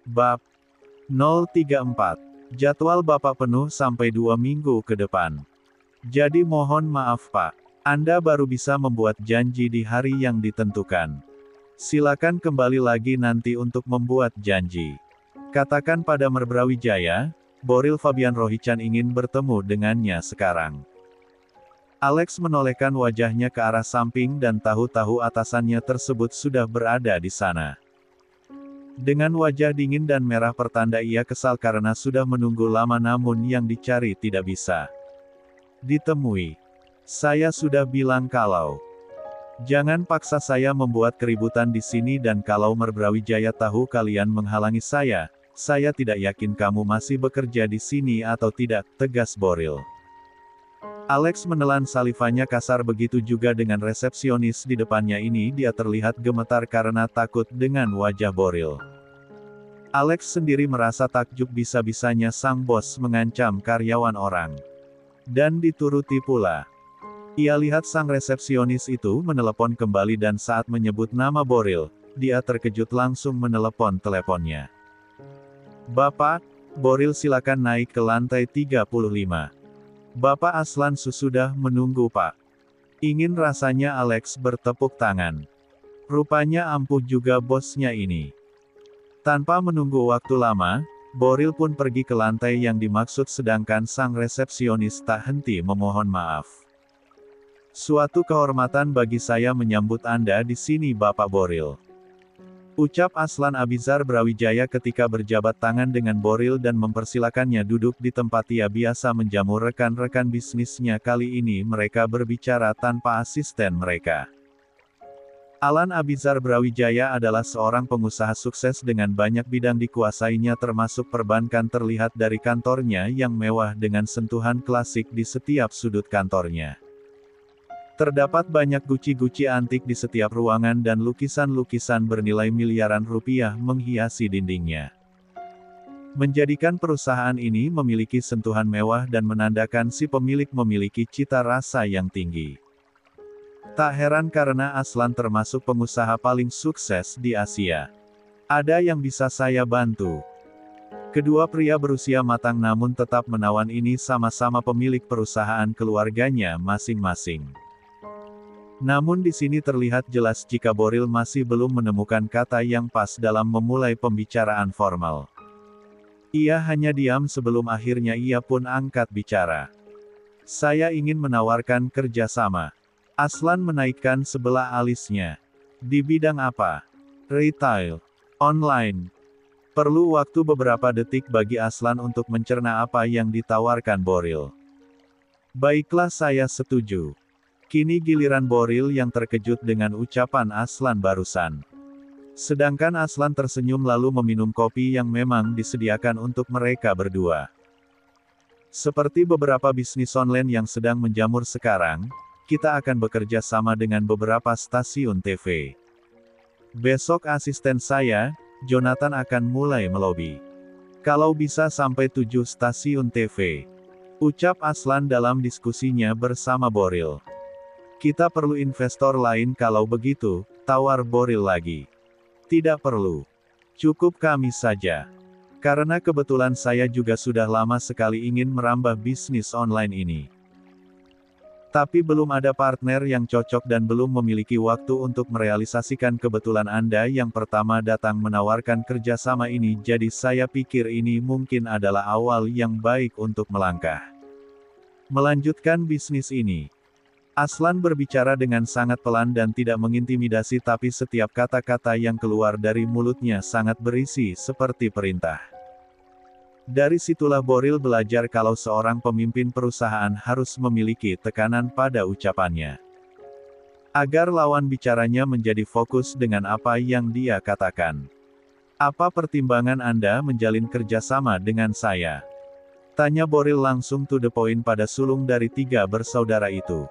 Bab 034. Jadwal Bapak penuh sampai 2 minggu ke depan. Jadi mohon maaf Pak. Anda baru bisa membuat janji di hari yang ditentukan. Silakan kembali lagi nanti untuk membuat janji. Katakan pada Merbrawijaya, Boril Fabian Rohichan ingin bertemu dengannya sekarang. Alex menolehkan wajahnya ke arah samping dan tahu-tahu atasannya tersebut sudah berada di sana. Dengan wajah dingin dan merah pertanda ia kesal karena sudah menunggu lama namun yang dicari tidak bisa ditemui. Saya sudah bilang kalau jangan paksa saya membuat keributan di sini dan kalau Merbrawijaya tahu kalian menghalangi saya tidak yakin kamu masih bekerja di sini atau tidak, tegas Boril. Alex menelan salivanya kasar, begitu juga dengan resepsionis di depannya ini, dia terlihat gemetar karena takut dengan wajah Boril. Alex sendiri merasa takjub bisa-bisanya sang bos mengancam karyawan orang. Dan dituruti pula. Ia lihat sang resepsionis itu menelepon kembali dan saat menyebut nama Boril, dia terkejut langsung menelepon teleponnya. Bapak, Boril silakan naik ke lantai 35. Bapak Aslan sudah menunggu Pak. Ingin rasanya Alex bertepuk tangan. Rupanya ampuh juga bosnya ini. Tanpa menunggu waktu lama, Boril pun pergi ke lantai yang dimaksud sedangkan sang resepsionis tak henti memohon maaf. Suatu kehormatan bagi saya menyambut Anda di sini Bapak Boril. Ucap Aslan Abizar Brawijaya ketika berjabat tangan dengan Boril dan mempersilakannya duduk di tempat ia biasa menjamu rekan-rekan bisnisnya. Kali ini mereka berbicara tanpa asisten mereka. Alan Abizar Brawijaya adalah seorang pengusaha sukses dengan banyak bidang dikuasainya termasuk perbankan, terlihat dari kantornya yang mewah dengan sentuhan klasik di setiap sudut kantornya. Terdapat banyak guci-guci antik di setiap ruangan dan lukisan-lukisan bernilai miliaran rupiah menghiasi dindingnya. Menjadikan perusahaan ini memiliki sentuhan mewah dan menandakan si pemilik memiliki cita rasa yang tinggi. Tak heran karena Aslan termasuk pengusaha paling sukses di Asia. Ada yang bisa saya bantu? Kedua pria berusia matang namun tetap menawan ini sama-sama pemilik perusahaan keluarganya masing-masing. Namun di sini terlihat jelas jika Boril masih belum menemukan kata yang pas dalam memulai pembicaraan formal. Ia hanya diam sebelum akhirnya ia pun angkat bicara. Saya ingin menawarkan kerjasama. Aslan menaikkan sebelah alisnya. Di bidang apa? Retail. Online. Perlu waktu beberapa detik bagi Aslan untuk mencerna apa yang ditawarkan Boril. Baiklah, saya setuju. Kini giliran Boril yang terkejut dengan ucapan Aslan barusan. Sedangkan Aslan tersenyum lalu meminum kopi yang memang disediakan untuk mereka berdua. Seperti beberapa bisnis online yang sedang menjamur sekarang, kita akan bekerja sama dengan beberapa stasiun TV. Besok asisten saya, Jonathan akan mulai melobi. Kalau bisa sampai 7 stasiun TV. Ucap Aslan dalam diskusinya bersama Boril. Kita perlu investor lain kalau begitu, tawar Boril lagi. Tidak perlu. Cukup kami saja. Karena kebetulan saya juga sudah lama sekali ingin merambah bisnis online ini. Tapi belum ada partner yang cocok dan belum memiliki waktu untuk merealisasikan. Kebetulan Anda yang pertama datang menawarkan kerjasama ini, jadi saya pikir ini mungkin adalah awal yang baik untuk melangkah melanjutkan bisnis ini. Aslan berbicara dengan sangat pelan dan tidak mengintimidasi, tapi setiap kata-kata yang keluar dari mulutnya sangat berisi seperti perintah. Dari situlah Boril belajar kalau seorang pemimpin perusahaan harus memiliki tekanan pada ucapannya. Agar lawan bicaranya menjadi fokus dengan apa yang dia katakan. Apa pertimbangan Anda menjalin kerjasama dengan saya? Tanya Boril langsung to the point pada sulung dari 3 bersaudara itu.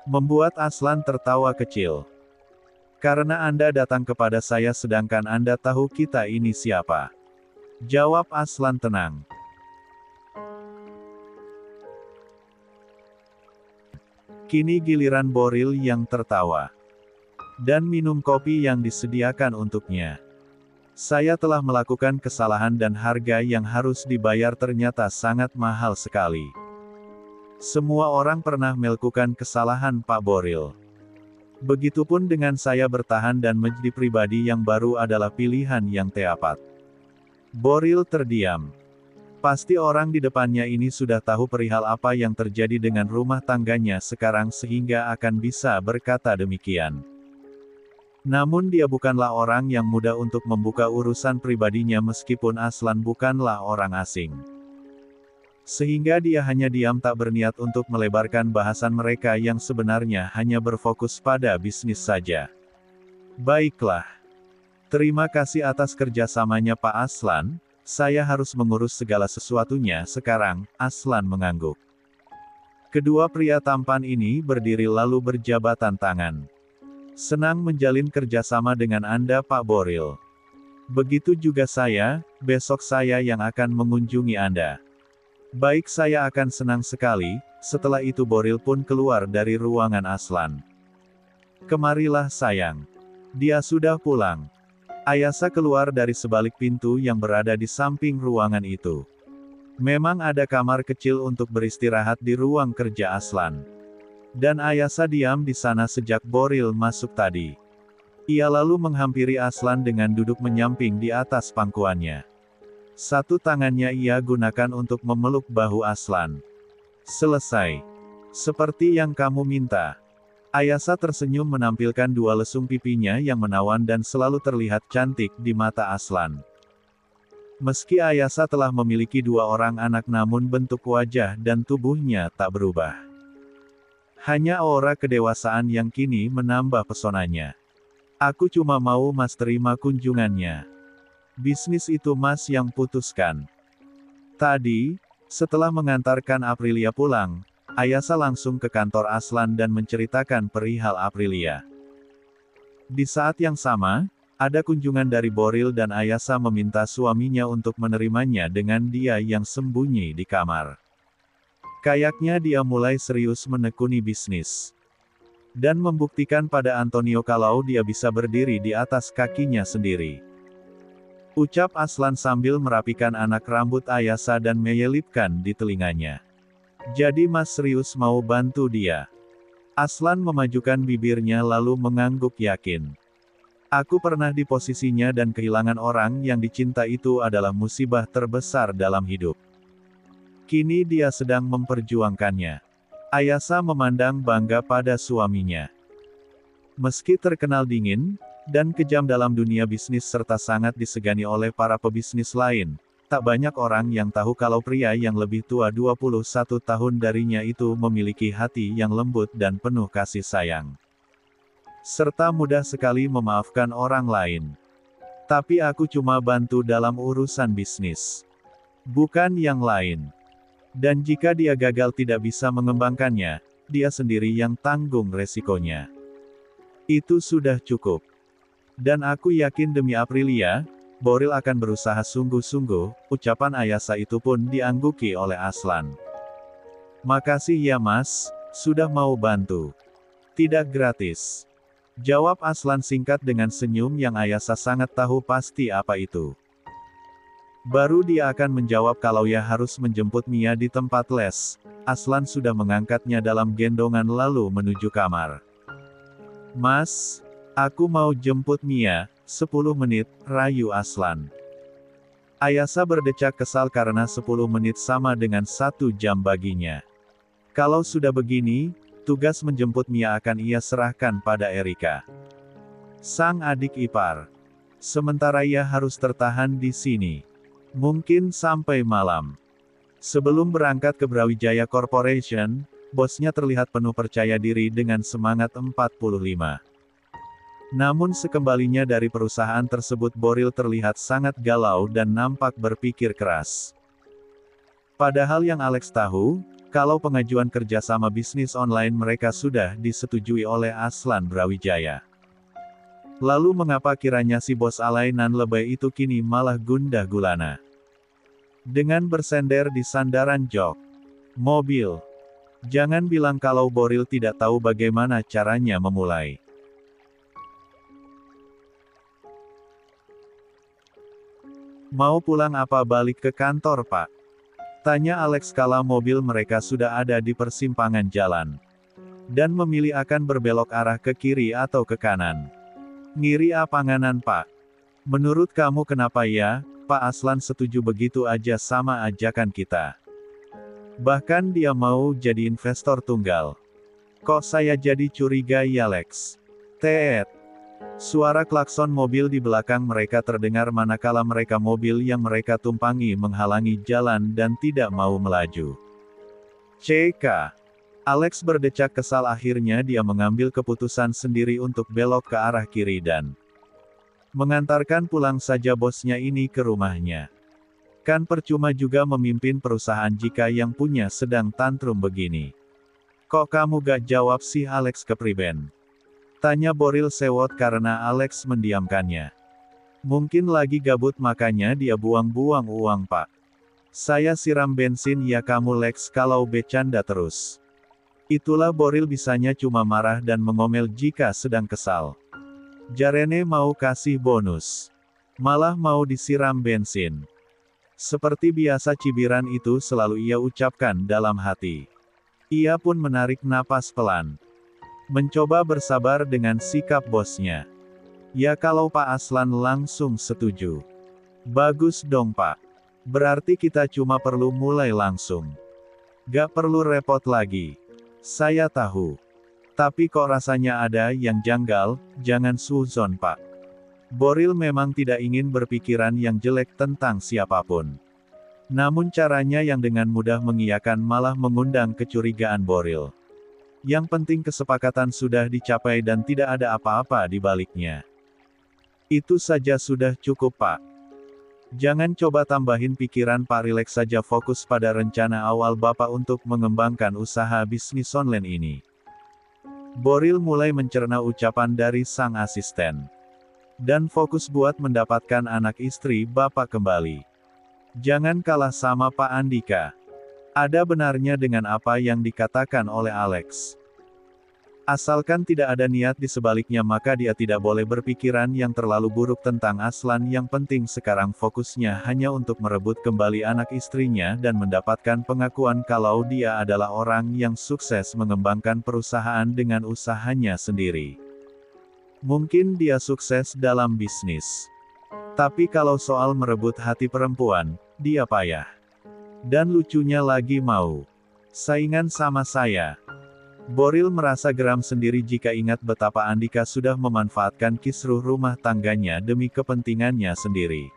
Membuat Aslan tertawa kecil. Karena Anda datang kepada saya sedangkan Anda tahu kita ini siapa. Jawab Aslan tenang. Kini giliran Boril yang tertawa. Dan minum kopi yang disediakan untuknya. Saya telah melakukan kesalahan dan harga yang harus dibayar ternyata sangat mahal sekali. Semua orang pernah melakukan kesalahan, Pak Boril. Begitupun dengan saya bertahan dan menjadi pribadi yang baru adalah pilihan yang tepat. Boril terdiam. Pasti orang di depannya ini sudah tahu perihal apa yang terjadi dengan rumah tangganya sekarang sehingga akan bisa berkata demikian. Namun dia bukanlah orang yang mudah untuk membuka urusan pribadinya meskipun Aslan bukanlah orang asing. Sehingga dia hanya diam tak berniat untuk melebarkan bahasan mereka yang sebenarnya hanya berfokus pada bisnis saja. Baiklah. Terima kasih atas kerjasamanya Pak Aslan, saya harus mengurus segala sesuatunya sekarang, Aslan mengangguk. Kedua pria tampan ini berdiri lalu berjabatan tangan. Senang menjalin kerjasama dengan Anda Pak Boril. Begitu juga saya, besok saya yang akan mengunjungi Anda. Baik, saya akan senang sekali. Setelah itu Boril pun keluar dari ruangan Aslan. Kemarilah sayang. Dia sudah pulang. Ayasa keluar dari sebalik pintu yang berada di samping ruangan itu. Memang ada kamar kecil untuk beristirahat di ruang kerja Aslan. Dan Ayasa diam di sana sejak Boril masuk tadi. Ia lalu menghampiri Aslan dengan duduk menyamping di atas pangkuannya. Satu tangannya ia gunakan untuk memeluk bahu Aslan. Selesai. Seperti yang kamu minta. Ayasa tersenyum menampilkan dua lesung pipinya yang menawan dan selalu terlihat cantik di mata Aslan. Meski Ayasa telah memiliki dua orang anak namun bentuk wajah dan tubuhnya tak berubah. Hanya aura kedewasaan yang kini menambah pesonanya. Aku cuma mau Mas terima kunjungannya. Bisnis itu Mas yang putuskan. Tadi, setelah mengantarkan Aprilia pulang, Ayasa langsung ke kantor Aslan dan menceritakan perihal Aprilia. Di saat yang sama, ada kunjungan dari Boril dan Ayasa meminta suaminya untuk menerimanya dengan dia yang sembunyi di kamar. Kayaknya dia mulai serius menekuni bisnis. Dan membuktikan pada Antonio kalau dia bisa berdiri di atas kakinya sendiri. Ucap Aslan sambil merapikan anak rambut Ayasa dan menyelipkan di telinganya. Jadi Mas serius mau bantu dia? Aslan memajukan bibirnya lalu mengangguk yakin. Aku pernah di posisinya dan kehilangan orang yang dicinta itu adalah musibah terbesar dalam hidup. Kini dia sedang memperjuangkannya. Ayasa memandang bangga pada suaminya. Meski terkenal dingin dan kejam dalam dunia bisnis serta sangat disegani oleh para pebisnis lain, tak banyak orang yang tahu kalau pria yang lebih tua 21 tahun darinya itu memiliki hati yang lembut dan penuh kasih sayang. Serta mudah sekali memaafkan orang lain. Tapi aku cuma bantu dalam urusan bisnis. Bukan yang lain. Dan jika dia gagal tidak bisa mengembangkannya, dia sendiri yang tanggung resikonya. Itu sudah cukup. Dan aku yakin demi Aprilia, Boril akan berusaha sungguh-sungguh, ucapan Ayasa itu pun diangguki oleh Aslan. Makasih ya Mas, sudah mau bantu. Tidak gratis. Jawab Aslan singkat dengan senyum yang Ayasa sangat tahu pasti apa itu. Baru dia akan menjawab kalau ia harus menjemput Mia di tempat les, Aslan sudah mengangkatnya dalam gendongan lalu menuju kamar. Mas, aku mau jemput Mia, 10 menit, rayu Aslan. Ayasa berdecak kesal karena 10 menit sama dengan 1 jam baginya. Kalau sudah begini, tugas menjemput Mia akan ia serahkan pada Erika. Sang adik ipar. Sementara ia harus tertahan di sini. Mungkin sampai malam. Sebelum berangkat ke Brawijaya Corporation, bosnya terlihat penuh percaya diri dengan semangat 45. Namun sekembalinya dari perusahaan tersebut Boril terlihat sangat galau dan nampak berpikir keras. Padahal yang Alex tahu, kalau pengajuan kerjasama bisnis online mereka sudah disetujui oleh Aslan Brawijaya. Lalu mengapa kiranya si bos alay nan lebay itu kini malah gundah gulana? Dengan bersender di sandaran jok mobil. Jangan bilang kalau Boril tidak tahu bagaimana caranya memulai. Mau pulang apa balik ke kantor, Pak? Tanya Alex kala mobil mereka sudah ada di persimpangan jalan. Dan memilih akan berbelok arah ke kiri atau ke kanan. Ngiri apanganan, Pak? Menurut kamu kenapa ya, Pak Aslan setuju begitu aja sama ajakan kita? Bahkan dia mau jadi investor tunggal. Kok saya jadi curiga ya, Lex? Teet. Suara klakson mobil di belakang mereka terdengar manakala mobil yang mereka tumpangi menghalangi jalan dan tidak mau melaju. CK. Alex berdecak kesal, akhirnya dia mengambil keputusan sendiri untuk belok ke arah kiri dan mengantarkan pulang saja bosnya ini ke rumahnya. Kan percuma juga memimpin perusahaan jika yang punya sedang tantrum begini. Kok kamu gak jawab sih, Alex kepriben? Tanya Boril sewot karena Alex mendiamkannya. Mungkin lagi gabut makanya dia buang-buang uang, Pak. Saya siram bensin ya kamu, Lex, kalau bercanda terus. Itulah Boril bisanya cuma marah dan mengomel jika sedang kesal. Jarene mau kasih bonus. Malah mau disiram bensin. Seperti biasa cibiran itu selalu ia ucapkan dalam hati. Ia pun menarik napas pelan. Mencoba bersabar dengan sikap bosnya. Ya kalau Pak Aslan langsung setuju. Bagus dong, Pak. Berarti kita cuma perlu mulai langsung. Gak perlu repot lagi. Saya tahu. Tapi kok rasanya ada yang janggal, jangan suzon, Pak. Boril memang tidak ingin berpikiran yang jelek tentang siapapun. Namun caranya yang dengan mudah mengiyakan malah mengundang kecurigaan Boril. Yang penting kesepakatan sudah dicapai dan tidak ada apa-apa di baliknya. Itu saja sudah cukup, Pak. Jangan coba tambahin pikiran, Pak. Rileks saja, fokus pada rencana awal Bapak untuk mengembangkan usaha bisnis online ini. Boril mulai mencerna ucapan dari sang asisten. Dan fokus buat mendapatkan anak istri Bapak kembali. Jangan kalah sama Pak Andika. Ada benarnya dengan apa yang dikatakan oleh Alex. Asalkan tidak ada niat di sebaliknya maka dia tidak boleh berpikiran yang terlalu buruk tentang Aslan. Yang penting sekarang fokusnya hanya untuk merebut kembali anak istrinya dan mendapatkan pengakuan kalau dia adalah orang yang sukses mengembangkan perusahaan dengan usahanya sendiri. Mungkin dia sukses dalam bisnis. Tapi kalau soal merebut hati perempuan, dia payah. Dan lucunya lagi mau saingan sama saya. Boril merasa geram sendiri jika ingat betapa Andika sudah memanfaatkan kisruh rumah tangganya demi kepentingannya sendiri.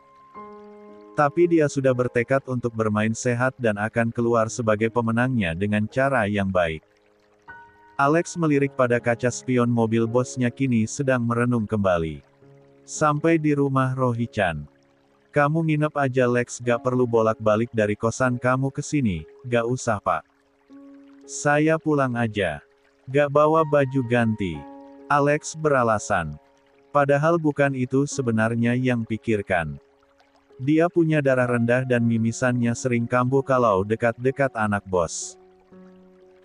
Tapi dia sudah bertekad untuk bermain sehat dan akan keluar sebagai pemenangnya dengan cara yang baik. Alex melirik pada kaca spion mobil bosnya kini sedang merenung kembali. Sampai di rumah Rohichan. Kamu nginep aja, Lex, gak perlu bolak-balik dari kosan kamu ke sini. Gak usah, Pak. Saya pulang aja. Gak bawa baju ganti. Alex beralasan. Padahal bukan itu sebenarnya yang pikirkan. Dia punya darah rendah dan mimisannya sering kambuh kalau dekat-dekat anak bos.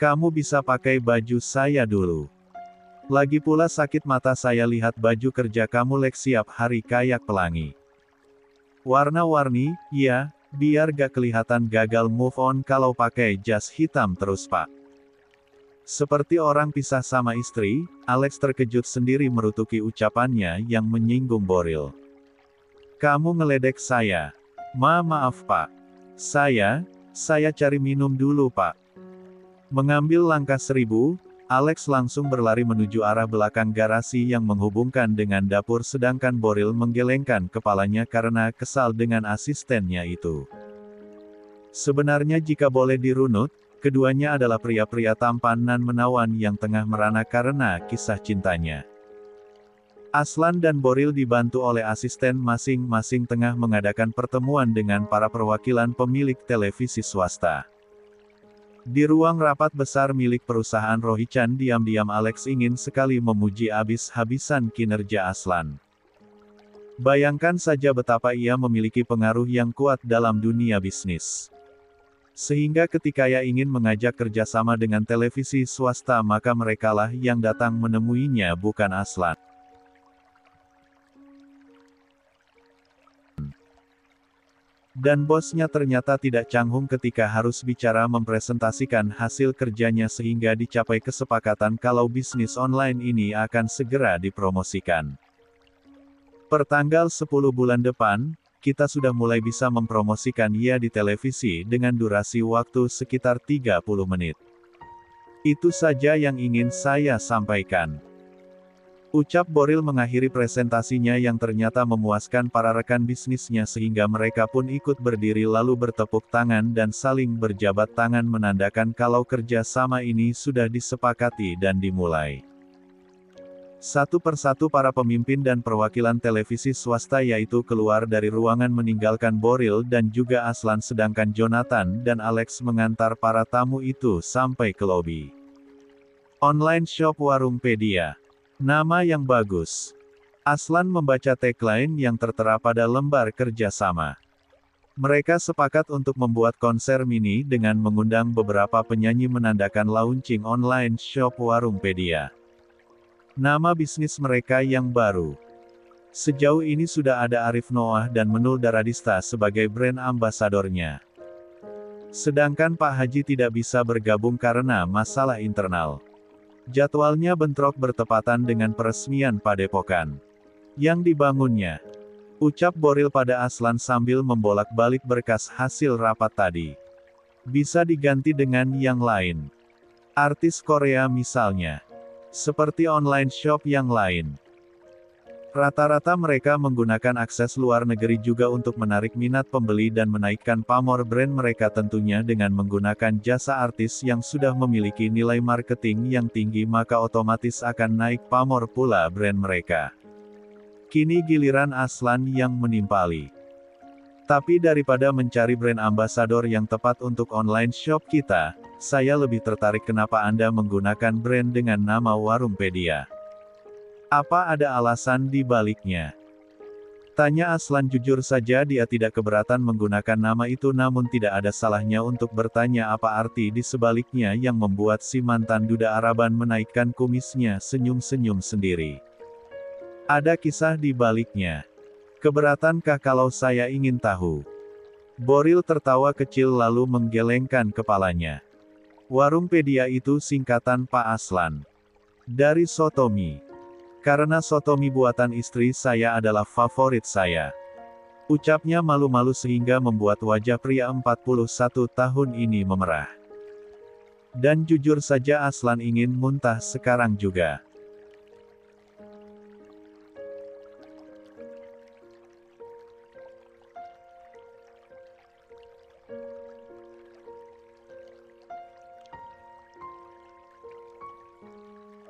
Kamu bisa pakai baju saya dulu. Lagi pula sakit mata saya lihat baju kerja kamu, Lex, siap hari kayak pelangi. Warna-warni, ya, biar gak kelihatan gagal move on kalau pakai jas hitam terus, Pak. Seperti orang pisah sama istri, Alex terkejut sendiri merutuki ucapannya yang menyinggung Boril. Kamu ngeledek saya. Maaf, Pak. Saya cari minum dulu, Pak. Mengambil langkah 1000, Alex langsung berlari menuju arah belakang garasi yang menghubungkan dengan dapur sedangkan Boril menggelengkan kepalanya karena kesal dengan asistennya itu. Sebenarnya jika boleh dirunut, keduanya adalah pria-pria tampan dan menawan yang tengah merana karena kisah cintanya. Aslan dan Boril dibantu oleh asisten masing-masing tengah mengadakan pertemuan dengan para perwakilan pemilik televisi swasta. Di ruang rapat besar milik perusahaan Rohichan, diam-diam Alex ingin sekali memuji habis-habisan kinerja Aslan. Bayangkan saja betapa ia memiliki pengaruh yang kuat dalam dunia bisnis. Sehingga ketika ia ingin mengajak kerjasama dengan televisi swasta maka merekalah yang datang menemuinya bukan Aslan. Dan bosnya ternyata tidak canggung ketika harus bicara mempresentasikan hasil kerjanya sehingga dicapai kesepakatan kalau bisnis online ini akan segera dipromosikan. Pertanggal 10 bulan depan, kita sudah mulai bisa mempromosikan ia di televisi dengan durasi waktu sekitar 30 menit. Itu saja yang ingin saya sampaikan. Ucap Boril mengakhiri presentasinya yang ternyata memuaskan para rekan bisnisnya sehingga mereka pun ikut berdiri lalu bertepuk tangan dan saling berjabat tangan menandakan kalau kerja sama ini sudah disepakati dan dimulai. Satu persatu para pemimpin dan perwakilan televisi swasta yaitu keluar dari ruangan meninggalkan Boril dan juga Aslan sedangkan Jonathan dan Alex mengantar para tamu itu sampai ke lobi. Online shop Warungpedia. Nama yang bagus. Aslan membaca tagline yang tertera pada lembar kerjasama. Mereka sepakat untuk membuat konser mini dengan mengundang beberapa penyanyi menandakan launching online shop Warungpedia. Nama bisnis mereka yang baru. Sejauh ini sudah ada Arif Noah dan Menul Daradista sebagai brand ambasadornya. Sedangkan Pak Haji tidak bisa bergabung karena masalah internal. Jadwalnya bentrok bertepatan dengan peresmian Padepokan yang dibangunnya. Ucap Boril pada Aslan sambil membolak-balik berkas hasil rapat tadi. Bisa diganti dengan yang lain. Artis Korea misalnya. Seperti online shop yang lain. Rata-rata mereka menggunakan akses luar negeri juga untuk menarik minat pembeli dan menaikkan pamor brand mereka tentunya dengan menggunakan jasa artis yang sudah memiliki nilai marketing yang tinggi maka otomatis akan naik pamor pula brand mereka. Kini giliran Aslan yang menimpali. Tapi daripada mencari brand ambasador yang tepat untuk online shop kita, saya lebih tertarik kenapa Anda menggunakan brand dengan nama Warungpedia. Apa ada alasan di baliknya? Tanya Aslan jujur saja dia tidak keberatan menggunakan nama itu namun tidak ada salahnya untuk bertanya apa arti di sebaliknya yang membuat si mantan duda Araban menaikkan kumisnya senyum-senyum sendiri. Ada kisah di baliknya. Keberatankah kalau saya ingin tahu? Boril tertawa kecil lalu menggelengkan kepalanya. Warungpedia itu singkatan Pak Aslan. Dari Sotomi. Karena sotomi buatan istri saya adalah favorit saya. Ucapnya malu-malu sehingga membuat wajah pria 41 tahun ini memerah. Dan jujur saja Aslan ingin muntah sekarang juga.